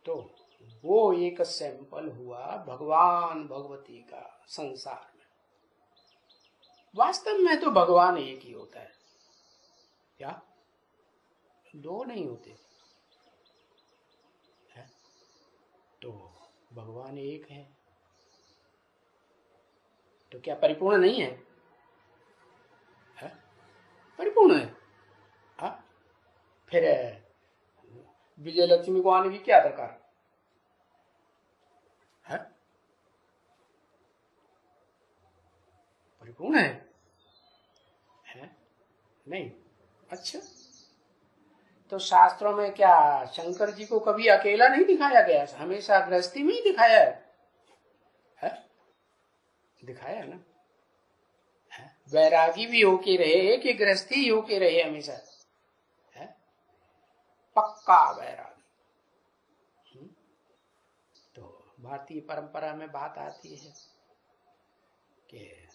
तो वो एक सैंपल हुआ भगवान भगवती का संसार में। वास्तव में तो भगवान एक ही होता है, क्या दो नहीं होते है? तो भगवान एक है, तो क्या परिपूर्ण नहीं है? परिपूर्ण है। हा? फिर विजय लक्ष्मी को आने की क्या दरकार है? परिपूर्ण है? नहीं। अच्छा, तो शास्त्रों में क्या शंकर जी को कभी अकेला नहीं दिखाया गया? हमेशा गृहस्थी में ही दिखाया है? दिखाया ना। वैरागी भी होके रहे कि गृहस्थी होके रहे हमेशा है? पक्का वैरागी। तो भारतीय परंपरा में बात आती है कि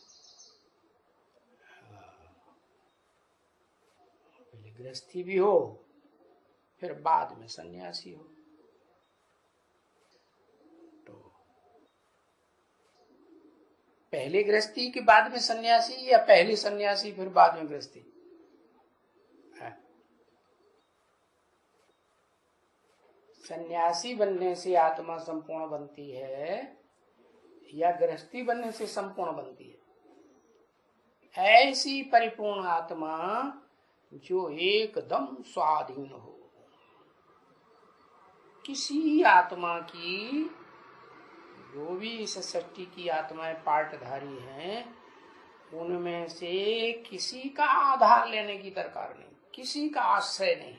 पहले गृहस्थी भी हो फिर बाद में सन्यासी हो। तो पहले गृहस्थी के बाद में सन्यासी, या पहले सन्यासी फिर बाद में गृहस्थी? सन्यासी बनने से आत्मा संपूर्ण बनती है या गृहस्थी बनने से संपूर्ण बनती है? ऐसी परिपूर्ण आत्मा जो एकदम स्वाधीन हो। किसी आत्मा की, जो भी इस सृष्टि की आत्माएं पार्टधारी हैं, उनमें से किसी का आधार लेने की दरकार नहीं, किसी का आश्रय नहीं,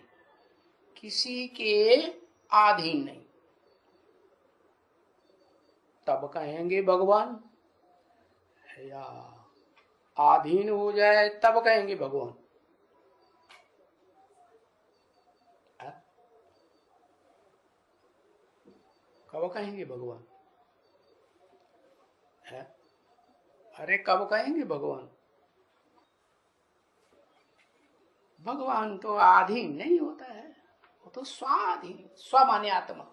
किसी के अधीन नहीं। तब कहेंगे भगवान, या अधीन हो जाए तब कहेंगे भगवान? कब कहेंगे भगवान है? अरे कब कहेंगे भगवान? भगवान तो अधीन नहीं होता है, वो तो स्वाधीन। स्व माने आत्मा,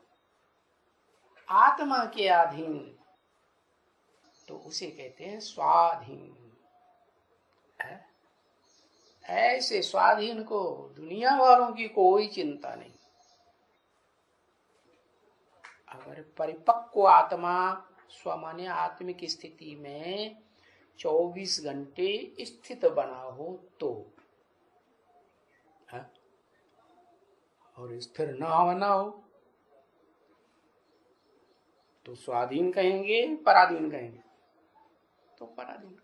आत्मा के अधीन, तो उसे कहते हैं स्वाधीन है। ऐसे स्वाधीन को दुनिया वालों की कोई चिंता नहीं। अगर परिपक्व आत्मा स्वमान्य आत्मिक स्थिति में 24 घंटे स्थित बना हो तो, है? और स्थिर ना बना हो तो स्वाधीन कहेंगे, पराधीन कहेंगे? तो पराधीन।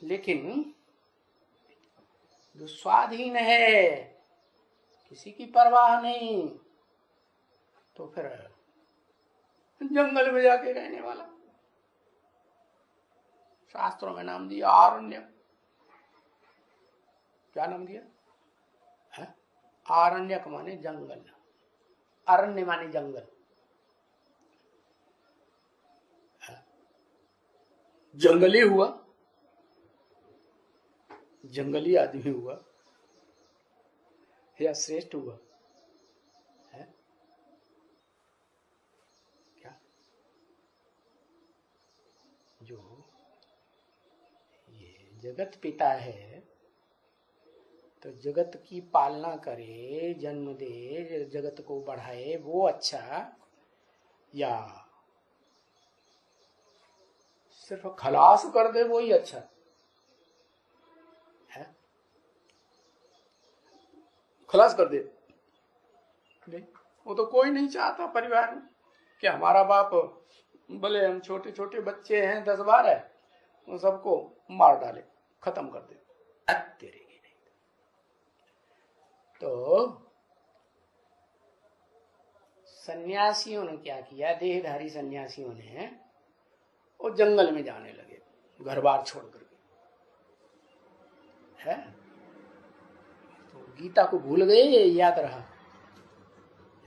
लेकिन जो स्वाधीन है, किसी की परवाह नहीं, तो फिर जंगल में जाके रहने वाला। शास्त्रों में नाम दिया आरण्य। क्या नाम दिया है? आरण्यक माने जंगल, अरण्य माने जंगल। जंगली हुआ, जंगली आदमी हुआ या श्रेष्ठ हुआ है? क्या जो ये जगत पिता है, तो जगत की पालना करे, जन्म दे, जगत को बढ़ाए, वो अच्छा, या सिर्फ खलास कर दे वो ही अच्छा है? खलास कर दे नहीं, वो तो कोई नहीं चाहता परिवार में कि हमारा बाप, भले हम छोटे छोटे बच्चे हैं 10-12, उन सबको मार डाले, खत्म कर दे। तेरे की नहीं। तो सन्यासियों ने क्या किया? देहधारी सन्यासियों ने वो जंगल में जाने लगे, घर बार छोड़ करके, है? तो गीता को भूल गए, याद रहा?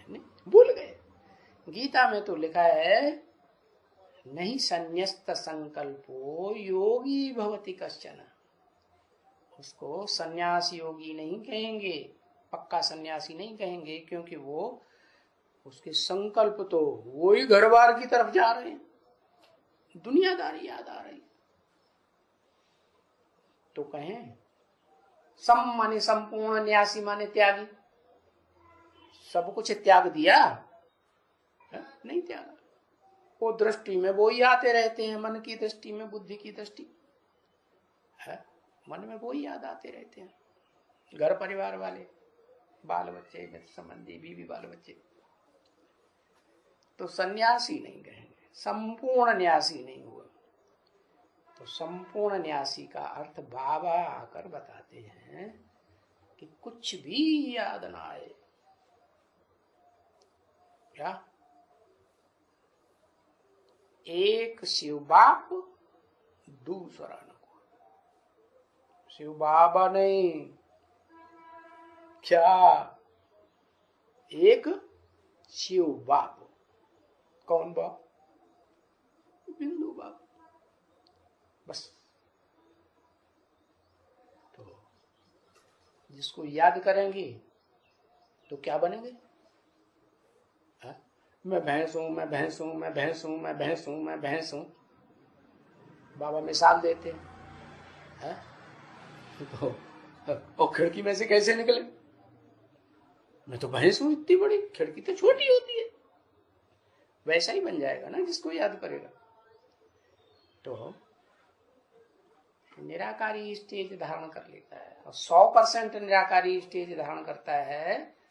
नहीं, भूल गए। गीता में तो लिखा है, नहीं संन्यस्त संकल्पो योगी भवति कश्चन। उसको सन्यास योगी नहीं कहेंगे, पक्का सन्यासी नहीं कहेंगे, क्योंकि वो उसके संकल्प तो वो ही घर बार की तरफ जा रहे हैं, दुनियादारी याद आ रही। तो कहें सम माने संपूर्ण, न्यासी माने त्यागी। सब कुछ त्याग दिया है? नहीं त्यागा। वो दृष्टि में वो ही आते रहते हैं, मन की दृष्टि में, बुद्धि की दृष्टि है, मन में वो ही याद आते रहते हैं, घर परिवार वाले, बाल बच्चे, मित्र संबंधी, बीवी बाल बच्चे। तो सन्यासी नहीं कहेंगे, संपूर्ण न्यासी नहीं हुआ। तो संपूर्ण न्यासी का अर्थ बाबा आकर बताते हैं कि कुछ भी याद ना आए। क्या? एक शिव बाप, दूसरा न कोई। शिव बाबा नहीं, क्या? एक शिव बाप। कौन बाप? बिंदु बाप, बस। तो जिसको याद करेंगे तो क्या बनेंगे? मैं भैंस हूं, मैं भैंस हूं, मैं भैंस हूं, मैं भैंस हूं, मैं भैंस हूं। बाबा मिसाल देते हैं। तो खिड़की में से कैसे निकले? मैं तो भैंस हूं इतनी बड़ी, खिड़की तो छोटी होती है। वैसा ही बन जाएगा ना जिसको याद करेगा। तो निराकारी स्टेज धारण कर लेता है, और 100% निराकारी स्टेज धारण करता है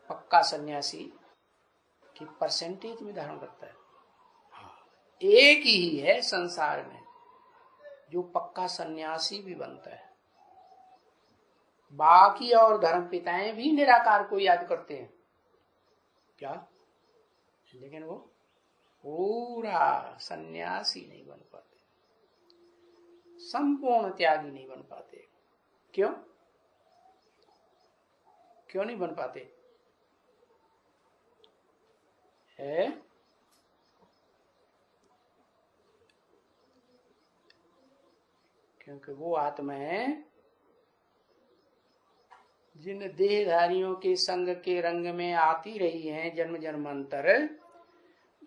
पक्का सन्यासी की परसेंटेज में धारण करता है। एक ही है संसार में जो पक्का सन्यासी भी बनता है। बाकी और धर्म पिताएं भी निराकार को याद करते हैं, क्या? लेकिन वो पूरा सन्यासी नहीं बन पाते, संपूर्ण त्यागी नहीं बन पाते। क्यों? क्यों नहीं बन पाते? है क्योंकि वो आत्माएं जिन देहधारियों के संग के रंग में आती रही हैं जन्म जन्मांतर,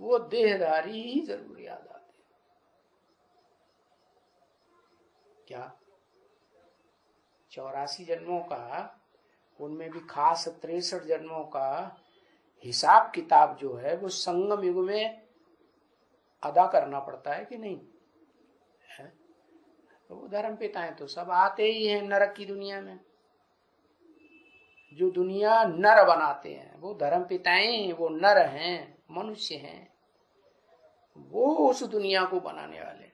वो देहधारी ही जरूर याद आते हैं। क्या? 84 जन्मों का, उनमें भी खास 63 जन्मों का हिसाब किताब जो है वो संगम युग में अदा करना पड़ता है कि नहीं है? तो वो धर्म पिताएं तो सब आते ही हैं नरक की दुनिया में। जो दुनिया नर बनाते हैं वो धर्म पिताएं, वो नर हैं, मनुष्य हैं, वो उस दुनिया को बनाने वाले।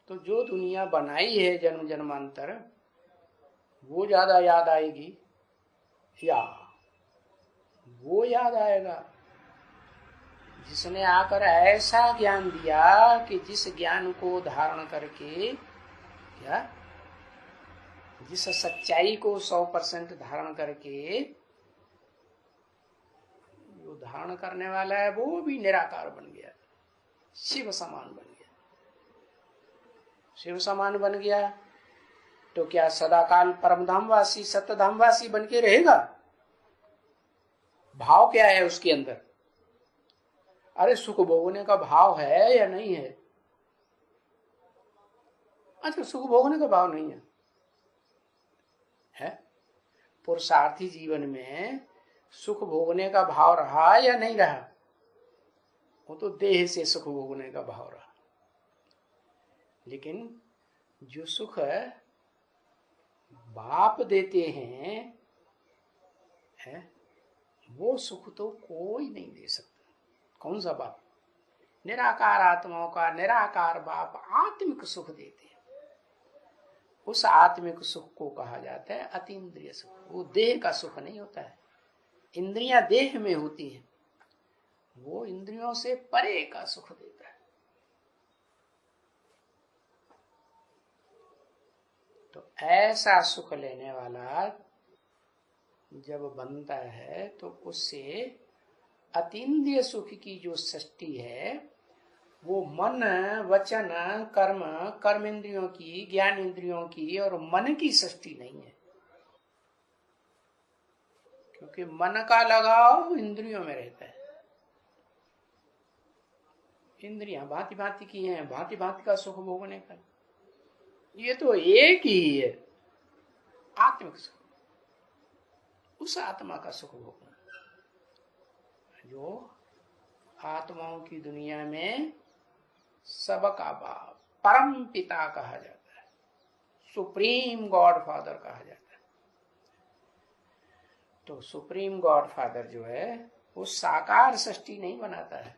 तो जो दुनिया बनाई है जन्म जन्मांतर, वो ज्यादा याद आएगी या वो याद आएगा जिसने आकर ऐसा ज्ञान दिया कि जिस ज्ञान को धारण करके, क्या, जिस सच्चाई को 100% धारण करके जो धारण करने वाला है वो भी निराकार बन गया, शिव समान बन गया। शिव समान बन गया तो क्या सदाकाल परमधामवासी सत्यधामवासी बन के रहेगा? भाव क्या है उसके अंदर? अरे सुख भोगने का भाव है या नहीं है? अच्छा, सुख भोगने का भाव नहीं है? पुरुषार्थी जीवन में सुख भोगने का भाव रहा या नहीं रहा? वो तो देह से सुख भोगने का भाव रहा। लेकिन जो सुख बाप देते हैं है, वो सुख तो कोई नहीं दे सकता। कौन सा बाप? निराकार आत्माओं का निराकार बाप आत्मिक सुख देते हैं। उस आत्मिक सुख को कहा जाता है अतीन्द्रिय सुख। वो देह का सुख नहीं होता है। इंद्रियां देह में होती हैं, वो इंद्रियों से परे का सुख देता है। तो ऐसा सुख लेने वाला जब बनता है तो उससे अतीन्द्रिय सुख की जो सृष्टि है वो मन वचन कर्म, कर्म इंद्रियों की, ज्ञान इंद्रियों की और मन की सृष्टि नहीं है। क्योंकि मन का लगाव इंद्रियों में रहता है। इंद्रियां भांति भांति की हैं, भांति भांति का सुख भोगने का। ये तो एक ही है, आत्मिक सुख, उस आत्मा का सुख भोगना जो आत्माओं की दुनिया में सबका बाप, परम पिता कहा जाता है, सुप्रीम गॉड फादर कहा जाता है। तो सुप्रीम गॉड फादर जो है वो साकार सृष्टि नहीं बनाता है,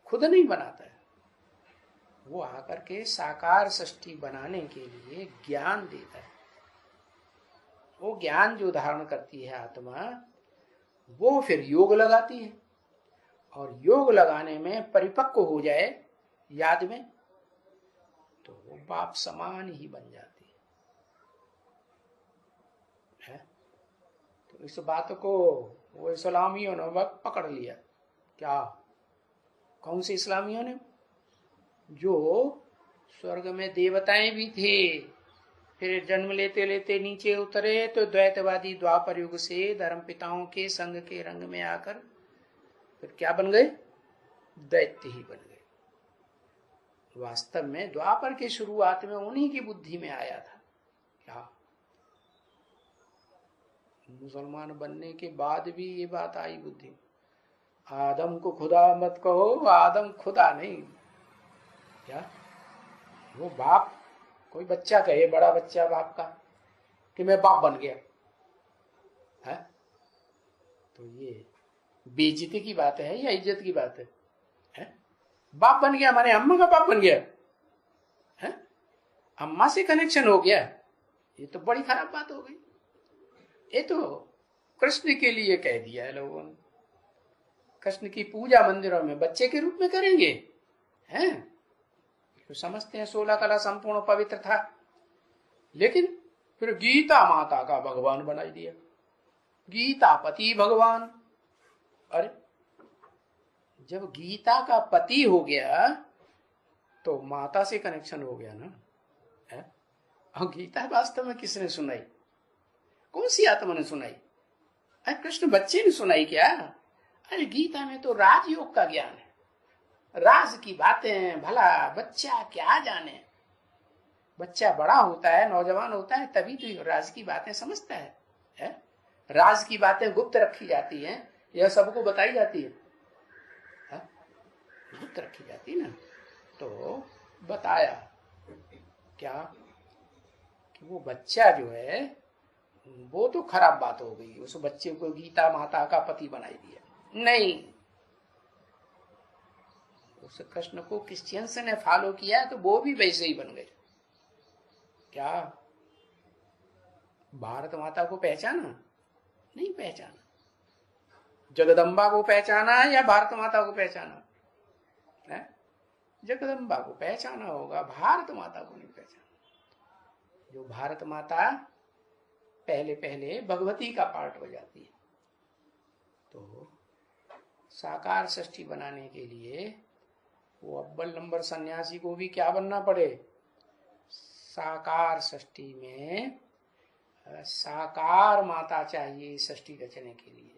खुद नहीं बनाता है, वो आकर के साकार सृष्टि बनाने के लिए ज्ञान देता है। वो ज्ञान जो धारण करती है आत्मा, वो फिर योग लगाती है, और योग लगाने में परिपक्व हो जाए याद में, तो वो बाप समान ही बन जाती है। तो इस बात को वो इस्लामियों ने पकड़ लिया। क्या? कौन से इस्लामियों ने? जो स्वर्ग में देवताएं भी थे, फिर जन्म लेते लेते नीचे उतरे तो द्वैतवादी द्वापर युग से धर्म पिताओं के संग के रंग में आकर फिर क्या बन गए? दैत्य ही बन गए। वास्तव में द्वापर की शुरुआत में उन्हीं की बुद्धि में आया था। क्या? मुसलमान बनने के बाद भी ये बात आई बुद्धि में, आदम को खुदा मत कहो, आदम खुदा नहीं। क्या? वो बाप, कोई बच्चा कहे, बड़ा बच्चा बाप का, कि मैं बाप बन गया है, तो ये बेइज्जती की बात है या इज्जत की बात है? बाप बन गया माने अम्मा का बाप बन गया है, अम्मा से कनेक्शन हो गया, ये तो बड़ी खराब बात हो गई। ये तो कृष्ण के लिए कह दिया है लोगों ने। कृष्ण की पूजा मंदिरों में बच्चे के रूप में करेंगे, हैं? तो समझते हैं 16 कला संपूर्ण पवित्र था, लेकिन फिर गीता माता का भगवान बना दिया, गीता पति भगवान। अरे जब गीता का पति हो गया तो माता से कनेक्शन हो गया ना, है? और गीता वास्तव में किसने सुनाई? कौन सी आत्मा ने सुनाई? अरे कृष्ण बच्चे ने सुनाई क्या? अरे गीता में तो राजयोग का ज्ञान है, राज की बातें भला बच्चा क्या जाने। बच्चा बड़ा होता है, नौजवान होता है, तभी तो राज की बातें समझता है? राज की बातें गुप्त रखी जाती हैं, यह सबको बताई जाती है? गुप्त रखी जाती ना। तो बताया क्या कि वो बच्चा जो है वो तो खराब बात हो गई, उस बच्चे को गीता माता का पति बनाई दिया। नहीं, उस कृष्ण को क्रिश्चियंस ने फॉलो किया तो वो भी वैसे ही बन गए। क्या? भारत माता को पहचाना? नहीं पहचाना। जगदम्बा को पहचाना या भारत माता को पहचाना है? जगदम्बा को पहचाना होगा, भारत माता को नहीं पहचाना। जो भारत माता पहले पहले भगवती का पार्ट हो जाती है। तो साकार सृष्टि बनाने के लिए वो अव्वल नंबर सन्यासी को भी क्या बनना पड़े? साकार सृष्टि में साकार माता चाहिए सृष्टि रचने के लिए।